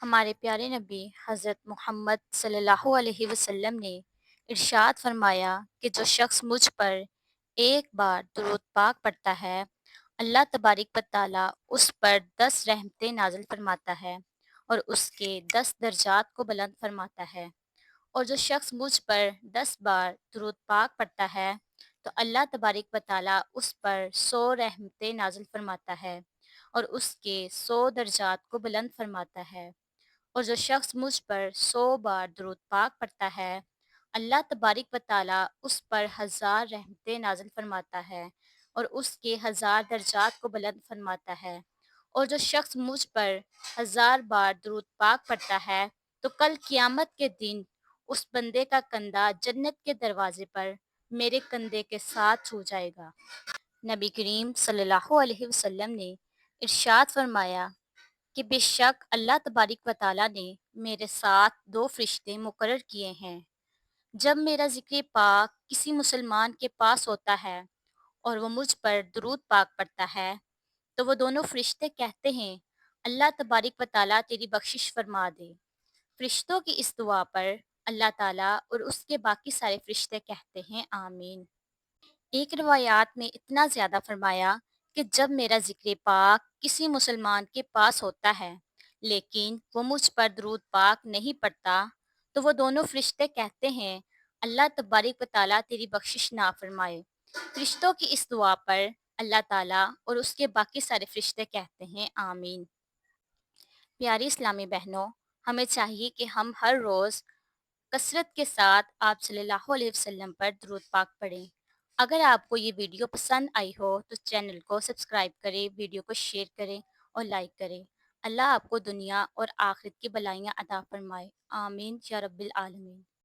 ہمارے پیارے نبی حضرت محمد صلی اللہ علیہ وسلم نے ارشاد فرمایا کہ جو شخص مجھ پر ایک بار درود پاک پڑھتا ہے، اللہ تبارک و تعالیٰ اس پر 10 رحمتیں نازل فرماتا ہے اور اس کے 10 درجات کو بلند فرماتا ہے، اور جو شخص مجھ پر 10 بار درود پاک پڑھتا ہے تو اللہ تبارک و تعالیٰ اس پر 100 رحمتیں نازل فرماتا ہے اور اس کے 100 درجات کو بلند فرماتا ہے، اور جو شخص مجھ پر 100 بار درود پاک پڑھتا ہے، اللہ تبارک و تعالیٰ اس پر 1000 رحمتیں نازل فرماتا ہے اور اس کے 1000 درجات کو بلند فرماتا ہے، اور جو شخص مجھ پر 1000 بار درود پاک پڑھتا ہے تو کل قیامت کے دن اس بندے کا کندھا جنت کے دروازے پر میرے کندھے کے ساتھ چھو جائے گا۔ نبی کریم صلی اللہ علیہ وسلم نے ارشاد فرمایا کہ بے شک اللہ تبارک و تعالیٰ نے میرے ساتھ 2 فرشتے مقرر کیے ہیں۔ جب میرا ذکر پاک کسی مسلمان کے پاس ہوتا ہے اور وہ مجھ پر درود پاک پڑھتا ہے تو وہ دونوں فرشتے کہتے ہیں اللہ تبارک و تعالیٰ تیری بخشش فرما دے۔ فرشتوں کی اس دعا پر اللہ تعالیٰ اور اس کے باقی سارے فرشتے کہتے ہیں آمین۔ ایک روایات میں اتنا زیادہ فرمایا کہ جب میرا ذکر پاک کسی مسلمان کے پاس ہوتا ہے لیکن وہ مجھ پر درود پاک نہیں پڑتا تو وہ دونوں فرشتے کہتے ہیں اللہ تبارک و تعالیٰ تیری بخشش نہ فرمائے۔ فرشتوں کی اس دعا پر اللہ تعالیٰ اور اس کے باقی سارے فرشتے کہتے ہیں آمین۔ پیاری اسلامی بہنوں، ہمیں چاہیے کہ ہم ہر روز کثرت کے ساتھ آپ صلی اللہ علیہ وسلم پر درود پاک پڑھیں۔ اگر آپ کو یہ ویڈیو پسند آئی ہو تو چینل کو سبسکرائب کریں، ویڈیو کو شیئر کریں اور لائک کریں۔ اللہ آپ کو دنیا اور آخرت کی بلائیاں عطا فرمائے، آمین یا رب العالمین۔